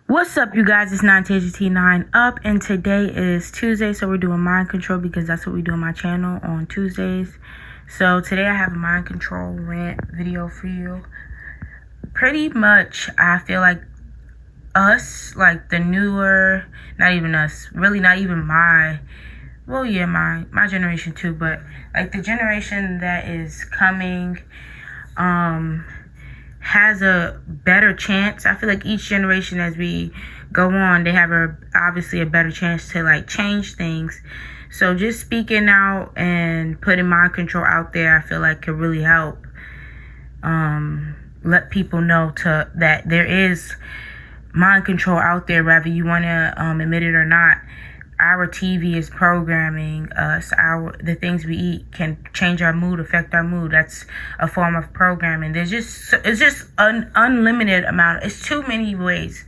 What's up, you guys? It's 9THT9 up, and today is Tuesday, so we're doing mind control because that's what we do on my channel on Tuesdays. So today I have a mind control rant video for you. Pretty much, I feel like us, like the newer, not even us, really not even my generation too, but like the generation that is coming, has a better chance. I feel like each generation as we go on, they have obviously a better chance to like change things. So just speaking out and putting mind control out there, I feel like could really help let people know that there is mind control out there, whether you want to admit it or not. Our TV is programming us. The things we eat can change our mood, affect our mood. That's a form of programming. It's just an unlimited amount. It's too many ways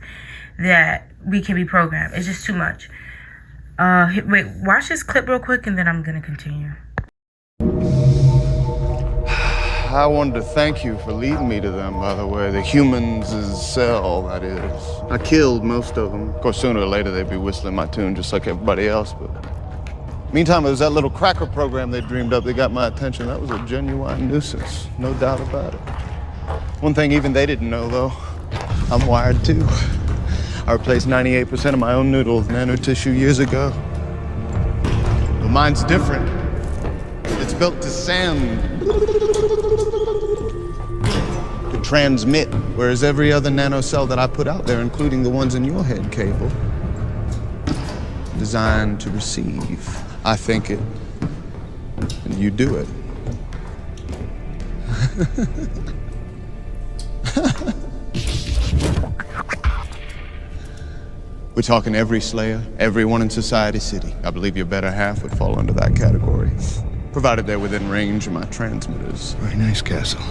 that we can be programmed. It's just too much. Wait, watch this clip real quick and then I'm gonna continue. I wanted to thank you for leading me to them, by the way. The humans' cell, that is. I killed most of them. Of course, sooner or later, they'd be whistling my tune just like everybody else, but... Meantime, it was that little cracker program they dreamed up that got my attention. That was a genuine nuisance, no doubt about it. One thing even they didn't know, though, I'm wired too. I replaced 98% of my own noodles nanotissue years ago. But mine's different. It's built to send. Transmit, whereas every other nanocell that I put out there, including the ones in your head cable, designed to receive. I think it, and you do it. We're talking every Slayer, everyone in Society City. I believe your better half would fall under that category, provided they're within range of my transmitters. Very nice, Castle.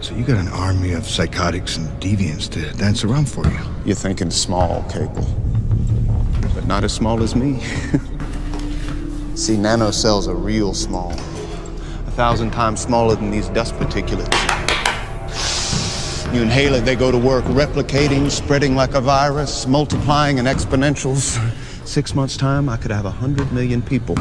So you got an army of psychotics and deviants to dance around for you. You're thinking small, Cable. But not as small as me. See, nanocells are real small. 1,000 times smaller than these dust particulates. You inhale it, they go to work, replicating, spreading like a virus, multiplying in exponentials. 6 months' time, I could have 100 million people.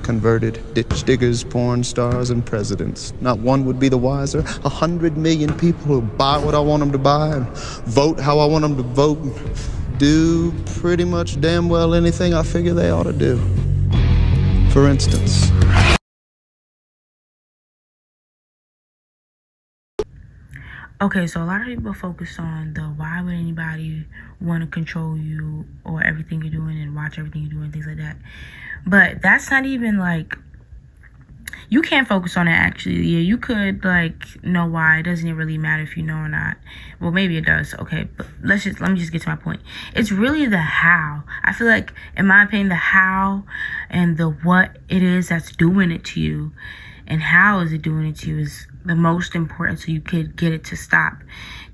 Converted ditch diggers, porn stars, and presidents. Not one would be the wiser. 100 million people who buy what I want them to buy and vote how I want them to vote. Do pretty much damn well anything I figure they ought to do. For instance. Okay, so a lot of people focus on the why would anybody want to control you or everything you're doing and watch everything you're doing, things like that. But that's not even like, you can't focus on it actually. Yeah, you could like know why. It doesn't really matter if you know or not. Well, maybe it does. Okay, but let me just get to my point. It's really the how. I feel like, in my opinion, the how and the what it is that's doing it to you and how is it doing it to you is the most important, so you could get it to stop.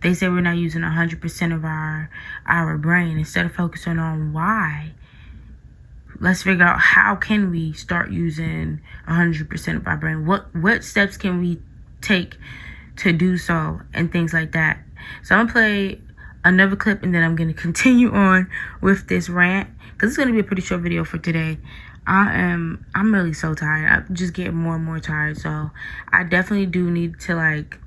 They say we're not using 100% of our brain. Instead of focusing on why, let's figure out how can we start using 100% of our brain. What steps can we take to do so, and things like that. So I'm gonna play another clip and then I'm gonna continue on with this rant because it's gonna be a pretty short video for today. I'm really so tired. I'm just getting more and more tired, so I definitely do need to like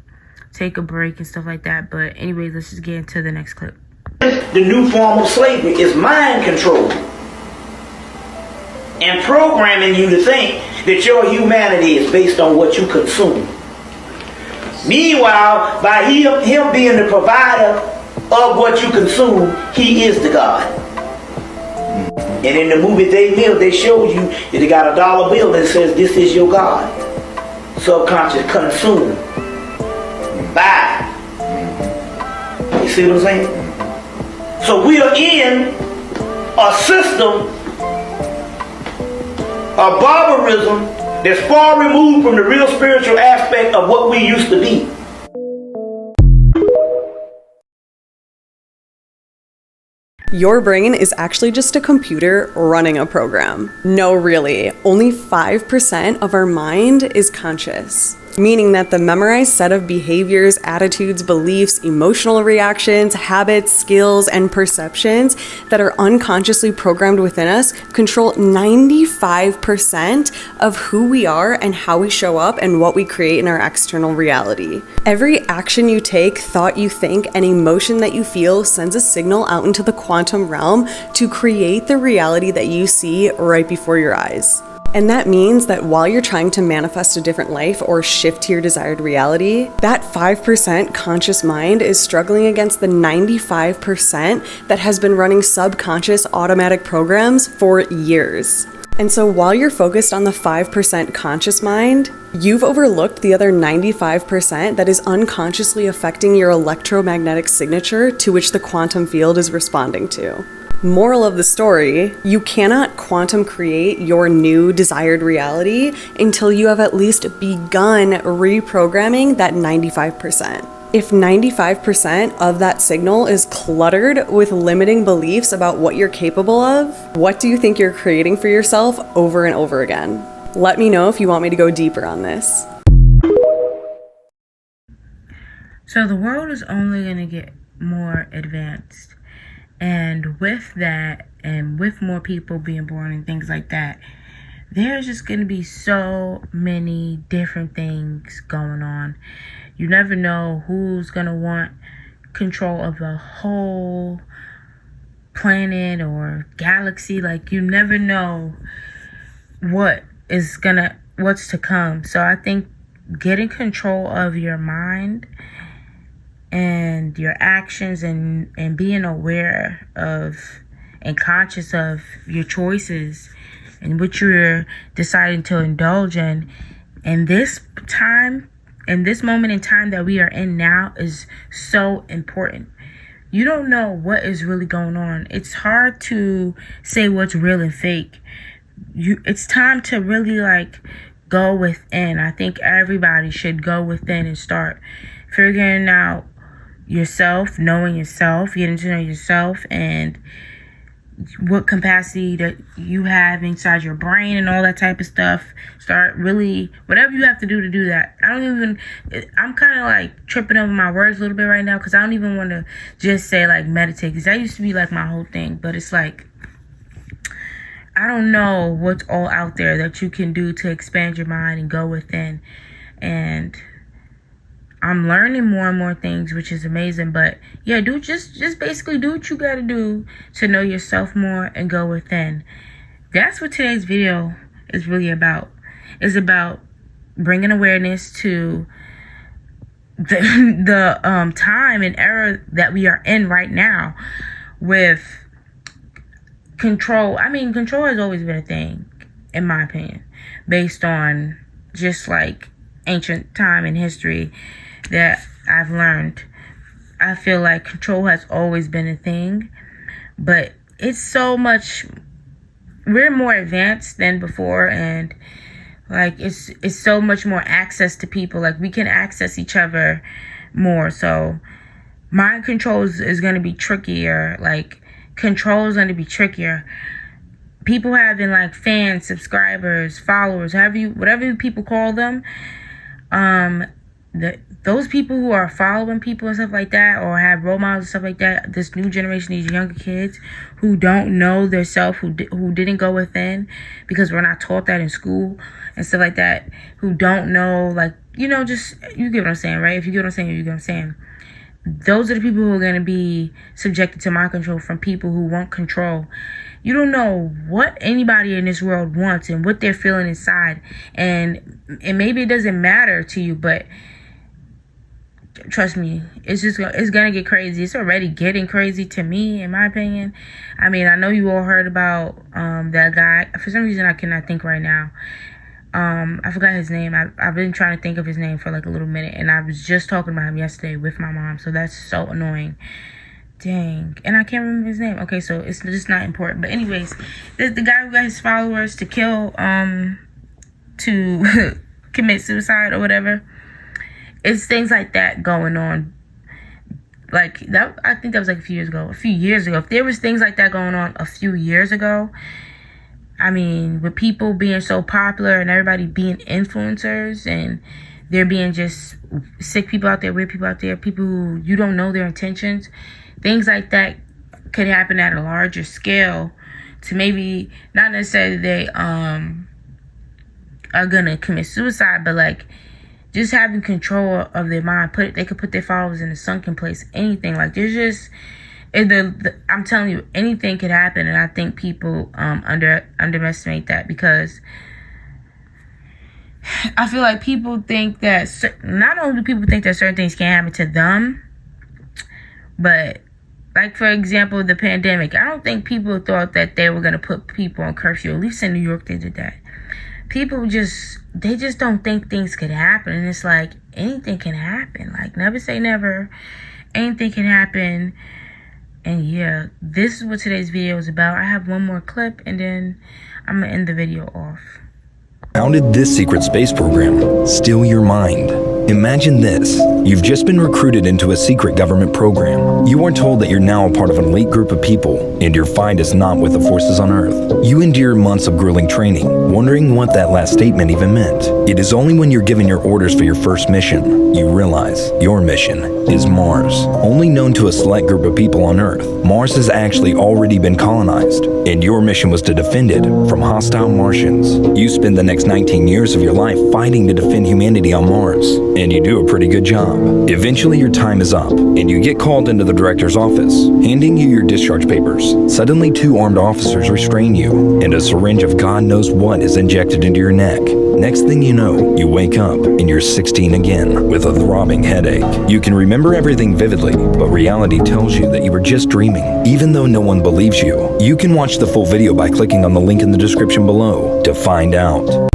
take a break and stuff like that. But anyways, let's just get into the next clip. The new form of slavery is mind control and programming you to think that your humanity is based on what you consume. Meanwhile, by him being the provider of what you consume, he is the God. And in the movie They Live, they showed you that they got a dollar bill that says, "This is your God." Subconscious, consume, buy. You see what I'm saying? So we are in a system of barbarism that's far removed from the real spiritual aspect of what we used to be. Your brain is actually just a computer running a program. No, really, only 5% of our mind is conscious. meaning that the memorized set of behaviors, attitudes, beliefs, emotional reactions, habits, skills, and perceptions that are unconsciously programmed within us control 95% of who we are and how we show up and what we create in our external reality. Every action you take, thought you think, and emotion that you feel sends a signal out into the quantum realm to create the reality that you see right before your eyes. And that means that while you're trying to manifest a different life or shift to your desired reality, that 5% conscious mind is struggling against the 95% that has been running subconscious automatic programs for years. And so while you're focused on the 5% conscious mind, you've overlooked the other 95% that is unconsciously affecting your electromagnetic signature to which the quantum field is responding to. Moral of the story, you cannot quantum create your new desired reality until you have at least begun reprogramming that 95%. If 95% of that signal is cluttered with limiting beliefs about what you're capable of, what do you think you're creating for yourself over and over again? Let me know if you want me to go deeper on this. So the world is only going to get more advanced. And with that, and with more people being born and things like that, there's just going to be so many different things going on. You never know who's going to want control of a whole planet or galaxy. Like, you never know what's to come. So I think getting control of your mind and your actions and being aware of and conscious of your choices and what you're deciding to indulge in this time, in this moment in time that we are in now, is so important. You don't know what is really going on. It's hard to say what's real and fake. It's time to really go within. I think everybody should go within and start figuring out yourself, knowing yourself, getting to know yourself and what capacity that you have inside your brain and all that type of stuff. Start really, whatever you have to do that. I'm kind of tripping over my words a little bit right now because I don't even want to just say meditate, because that used to be my whole thing. But it's I don't know what's all out there that you can do to expand your mind and go within. And I'm learning more and more things, which is amazing. But yeah, just basically do what you gotta do to know yourself more and go within. That's what today's video is really about. It's about bringing awareness to the time and era that we are in right now with control. I mean, control has always been a thing, in my opinion, based on just ancient time and history that I've learned. I feel like control has always been a thing, but it's so much, we're more advanced than before, and it's so much more access to people. We can access each other more. So mind control is going to be trickier. Control is going to be trickier. People having fans, subscribers, followers, whatever people call them, those people who are following people and stuff like that, or have role models and stuff like that, this new generation, these younger kids who don't know their self, who didn't go within because we're not taught that in school and stuff like that, who don't know, just, you get what I'm saying, right? If you get what I'm saying, you get what I'm saying. Those are the people who are going to be subjected to mind control from people who want control. You don't know what anybody in this world wants and what they're feeling inside. And maybe it doesn't matter to you, but trust me, it's going to get crazy. It's already getting crazy to me, in my opinion. I mean, I know you all heard about that guy. For some reason, I cannot think right now. I forgot his name. I've been trying to think of his name for a little minute, and I was just talking about him yesterday with my mom, so that's so annoying. Dang. And I can't remember his name. Okay, so it's just not important. But anyways, the guy who got his followers to kill, to commit suicide or whatever. It's things like that going on. That, I think that was a few years ago. If there was things like that going on a few years ago, I mean, with people being so popular and everybody being influencers and there being just sick people out there, weird people out there, people who you don't know their intentions. Things like that could happen at a larger scale to maybe not necessarily they are gonna commit suicide, but like just having control of their mind. They could put their followers in a sunken place. Anything. Like there's just I'm telling you, anything could happen, and I think people underestimate that, because I feel like people think that not only do people think that certain things can't happen to them, but like, for example, the pandemic. I don't think people thought that they were going to put people on curfew. At least in New York, they did that. People just don't think things could happen. And it's like, anything can happen. Like, never say never. Anything can happen. And yeah, this is what today's video is about. I have one more clip, and then I'm going to end the video off. How did this secret space program steal your mind? Imagine this. You've just been recruited into a secret government program. You are told that you're now a part of an elite group of people, and your fight is not with the forces on Earth. You endure months of grueling training, wondering what that last statement even meant. It is only when you're given your orders for your first mission, you realize your mission is Mars. Only known to a select group of people on Earth, Mars has actually already been colonized, and your mission was to defend it from hostile Martians. You spend the next 19 years of your life fighting to defend humanity on Mars, and you do a pretty good job. Eventually your time is up, and you get called into the director's office, handing you your discharge papers. Suddenly 2 armed officers restrain you, and a syringe of God knows what is injected into your neck. Next thing you know, you wake up, and you're 16 again, with a throbbing headache. You can remember everything vividly, but reality tells you that you were just dreaming. Even though no one believes you, you can watch the full video by clicking on the link in the description below to find out.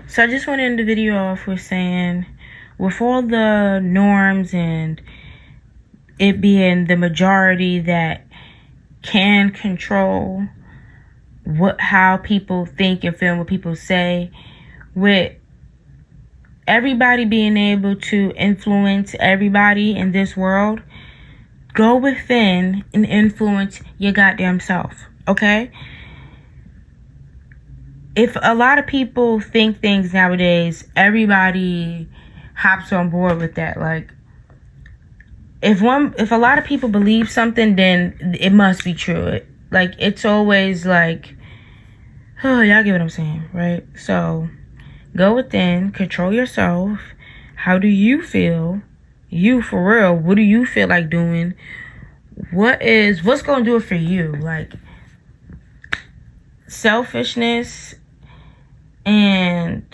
So I just want to end the video off with saying, with all the norms and it being the majority that can control how people think and feel, what people say, with everybody being able to influence everybody in this world, go within and influence your goddamn self, okay? If a lot of people think things nowadays, everybody hops on board with that. Like, if a lot of people believe something, then it must be true. Like, it's always like, oh, y'all get what I'm saying, right? So, go within, control yourself. How do you feel? You, for real, what do you feel like doing? What's going to do it for you? Like, selfishness and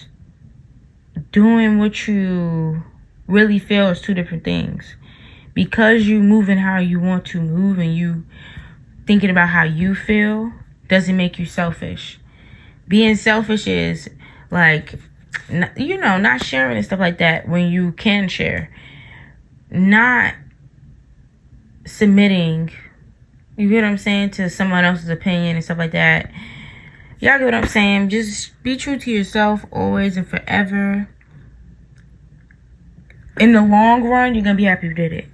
doing what you really feel is 2 different things. Because you moving how you want to move and you thinking about how you feel doesn't make you selfish. Being selfish is like, you know, not sharing and stuff like that when you can share. Not submitting, you get what I'm saying, to someone else's opinion and stuff like that. Y'all get what I'm saying? Just be true to yourself always and forever. In the long run, you're going to be happy you did it.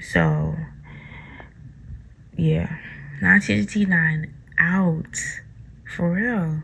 So, yeah. 9 out. For real.